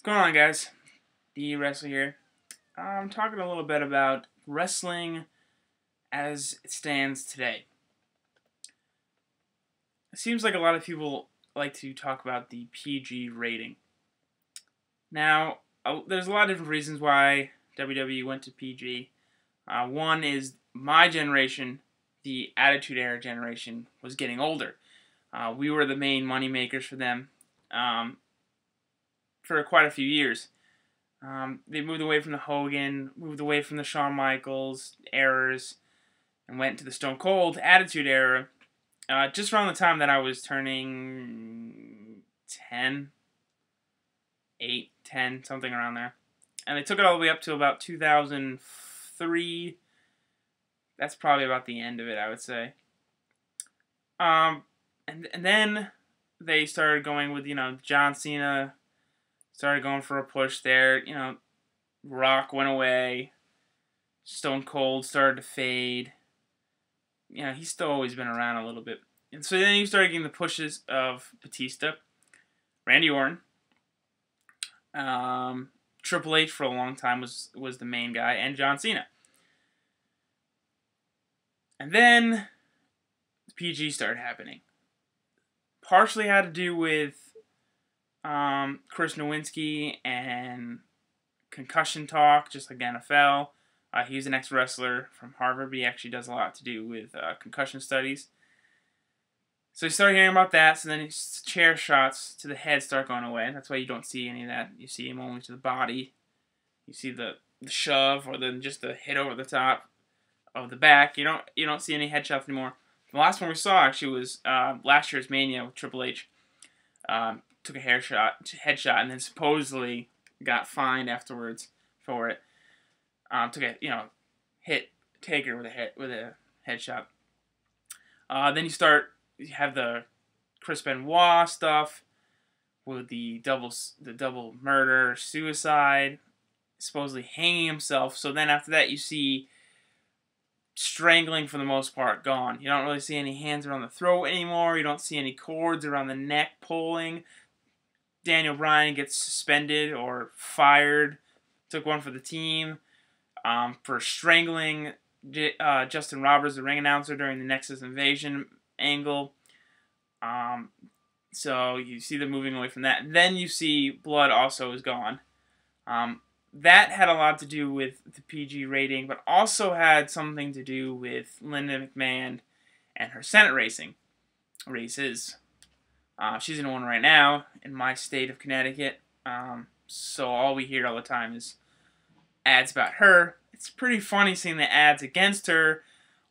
What's going on, guys? The Wrestler here. I'm talking a little bit about wrestling as it stands today. It seems like a lot of people like to talk about the PG rating. Now, there's a lot of different reasons why WWE went to PG. One is my generation, the Attitude Era generation, was getting older. We were the main money makers for them for quite a few years. They moved away from the Hogan, moved away from the Shawn Michaels eras, and went to the Stone Cold Attitude Era. Just around the time that I was turning 10, 8, 10, something around there. And they took it all the way up to about 2003. That's probably about the end of it, I would say. And then they started going with, John Cena started going for a push there. Rock went away. Stone Cold started to fade. He's still always been around a little bit. And so then you started getting the pushes of Batista, Randy Orton, Triple H for a long time was the main guy, and John Cena. And then the PG started happening. Partially had to do with Chris Nowinski and concussion talk, just like the NFL. He's an ex-wrestler from Harvard, but he actually does a lot to do with concussion studies. So he started hearing about that, so then his chair shots to the head start going away. That's why you don't see any of that. You see him only to the body. You see the shove, or then just the hit over the top of the back. You don't see any headshots anymore. The last one we saw actually was last year's Mania with Triple H. Took a headshot, and then supposedly got fined afterwards for it. Took a hit Taker with a headshot. Then you have the Chris Benoit stuff with the double murder, suicide, supposedly hanging himself. So then after that you see strangling for the most part gone. You don't really see any hands around the throat anymore. You don't see any cords around the neck pulling. Daniel Bryan gets suspended or fired. Took one for the team for strangling Justin Roberts, the ring announcer, during the Nexus Invasion angle. So you see them moving away from that. Then you see blood also is gone. That had a lot to do with the PG rating, but also had something to do with Linda McMahon and her Senate races. She's in one right now in my state of Connecticut. So all we hear all the time is ads about her. It's pretty funny seeing the ads against her.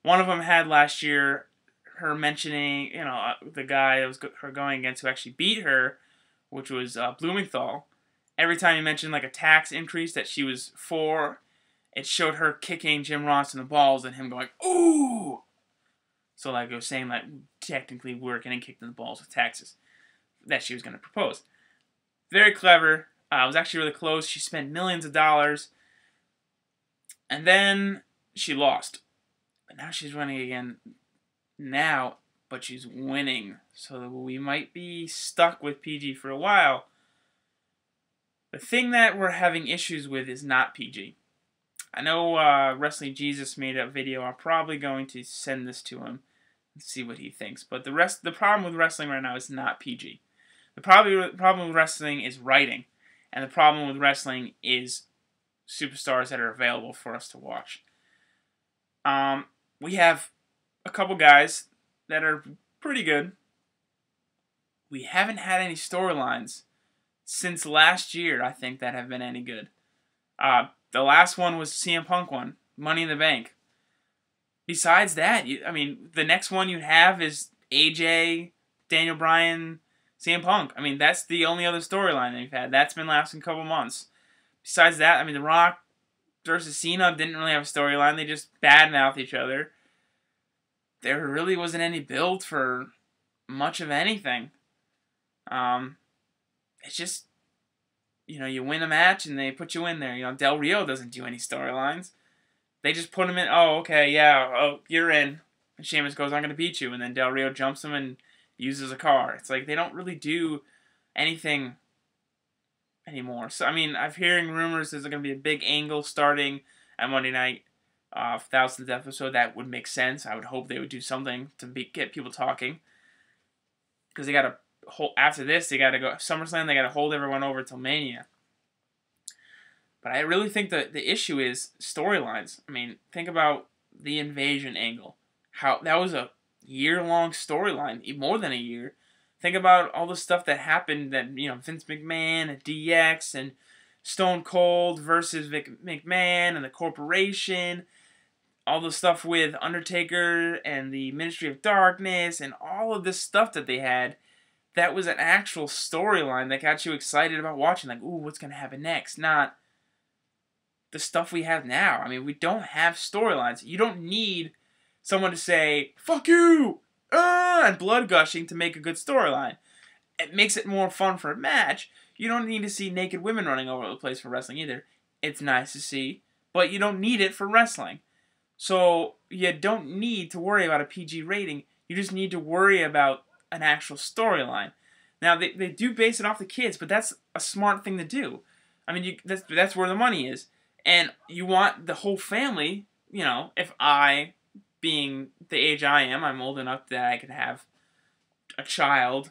One of them had last year her mentioning, the guy that was her going against who actually beat her, which was Blumenthal. Every time you mentioned like a tax increase that she was for, it showed her kicking Jim Ross in the balls and him going, ooh! So like it was saying like technically we're getting kicked in the balls with taxes that she was going to propose. Very clever. It was actually really close. She spent millions of dollars. And then she lost. But now she's running again now, but she's winning. So we might be stuck with PG for a while. The thing that we're having issues with is not PG. I know Wrestling Jesus made a video. I'm probably going to send this to him and see what he thinks. But the problem with wrestling right now is not PG. The problem with wrestling is writing. And the problem with wrestling is superstars that are available for us to watch. We have a couple guys that are pretty good. We haven't had any storylines since last year, I think, that have been any good. The last one was CM Punk one, Money in the Bank. Besides that, the next one you have is AJ, Daniel Bryan, CM Punk. That's the only other storyline they've had. That's been lasting a couple months. Besides that, The Rock versus Cena didn't really have a storyline. They just badmouthed each other. There really wasn't any build for much of anything. It's just, you win a match and they put you in there. Del Rio doesn't do any storylines. They just put him in, oh, okay, yeah, oh, you're in. And Sheamus goes, I'm going to beat you. And then Del Rio jumps him and uses a car. It's like they don't really do anything anymore. So, I mean, I'm hearing rumors there's going to be a big angle starting at Monday night, 1000th episode. That would make sense. I would hope they would do something to get people talking. Because they got to hold, after this, they got to go, SummerSlam, they got to hold everyone over till Mania. But I really think that the issue is storylines. I mean, think about the invasion angle. How that was a year-long storyline, more than a year. Think about all the stuff that happened that, Vince McMahon and DX and Stone Cold versus McMahon and the corporation. All the stuff with Undertaker and the Ministry of Darkness and all of this stuff that they had. That was an actual storyline that got you excited about watching. Like, ooh, what's going to happen next? Not the stuff we have now. I mean, we don't have storylines. You don't need someone to say, fuck you, and blood gushing to make a good storyline. It makes it more fun for a match. You don't need to see naked women running all over the place for wrestling either. It's nice to see, but you don't need it for wrestling. So you don't need to worry about a PG rating. You just need to worry about an actual storyline. Now, they do base it off the kids, but that's a smart thing to do. I mean, that's where the money is. And you want the whole family, if I, being the age I am, I'm old enough that I could have a child,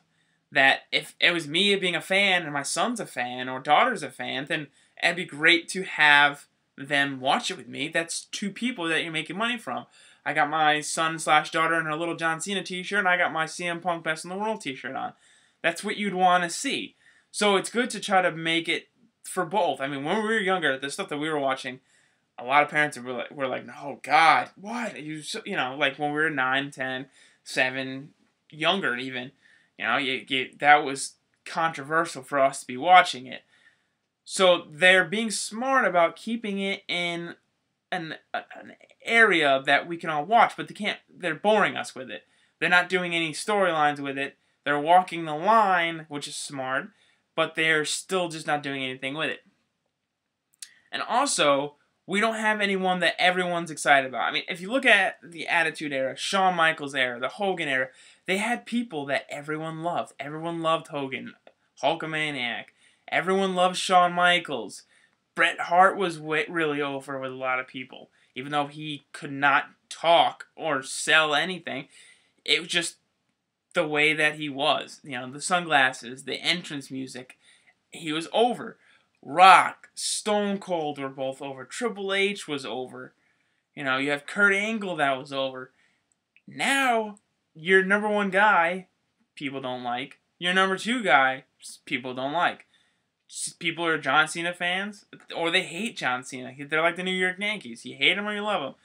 that if it was me being a fan and my son's a fan or daughter's a fan, then it'd be great to have them watch it with me. That's two people that you're making money from. I got my son/daughter in her little John Cena t-shirt, and I got my CM Punk Best in the World t-shirt on. That's what you'd want to see. So it's good to try to make it for both. I mean, when we were younger, the stuff that we were watching, a lot of parents were like, oh, God, what? Like when we were 9, 10, 7, younger even, that was controversial for us to be watching it. So they're being smart about keeping it in an area that we can all watch, but they're boring us with it. They're not doing any storylines with it. They're walking the line, which is smart, but they're still just not doing anything with it. And also, we don't have anyone that everyone's excited about. I mean, if you look at the Attitude Era, Shawn Michaels era, the Hogan era, they had people that everyone loved. Everyone loved Hogan, Hulkamaniac. Everyone loved Shawn Michaels. Bret Hart was really over with a lot of people. Even though he could not talk or sell anything, it was just the way that he was. The sunglasses, the entrance music, he was over. Rock, Stone Cold were both over. Triple H was over. You have Kurt Angle that was over. Now, your number one guy, people don't like. Your number two guy, people don't like. People are John Cena fans, or they hate John Cena. They're like the New York Yankees. You hate him or you love him.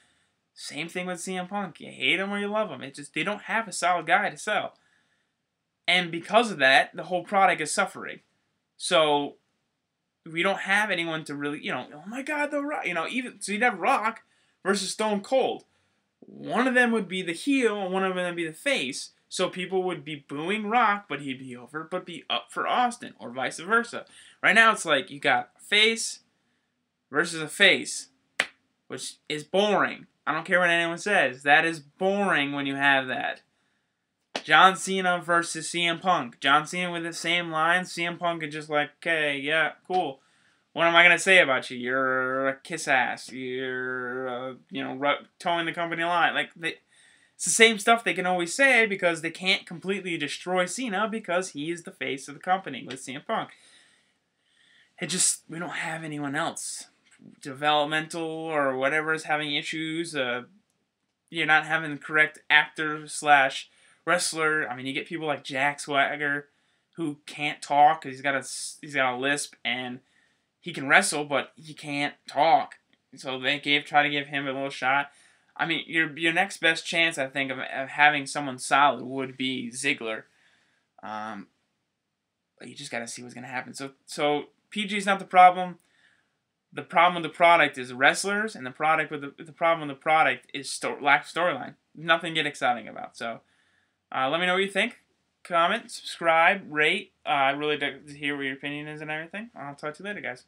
Same thing with CM Punk. You hate him or you love him. They don't have a solid guy to sell. And because of that, the whole product is suffering. So we don't have anyone to really, oh my God, The Rock. So you'd have Rock versus Stone Cold. One of them would be the heel, and one of them would be the face. So people would be booing Rock, but he'd be over, but be up for Austin, or vice versa. Right now, it's like you got a face versus a face, which is boring. I don't care what anyone says. That is boring when you have that. John Cena versus CM Punk. John Cena with the same lines. CM Punk is just like, okay, yeah, cool. What am I going to say about you? You're a kiss ass. You're, towing the company line. It's the same stuff they can always say because they can't completely destroy Cena because he is the face of the company with CM Punk. We don't have anyone else. Developmental or whatever is having issues. You're not having the correct actor/wrestler. I mean, you get people like Jack Swagger who can't talk because he's got a lisp and he can wrestle, but he can't talk. So they try to give him a little shot. I mean, your next best chance, I think, of having someone solid would be Ziggler. But you just got to see what's going to happen. So PG is not the problem. The problem with the product is wrestlers, and the problem with the product is lack of storyline. Nothing to get exciting about. So let me know what you think. Comment, subscribe, rate. I really like to hear what your opinion is and everything. I'll talk to you later, guys.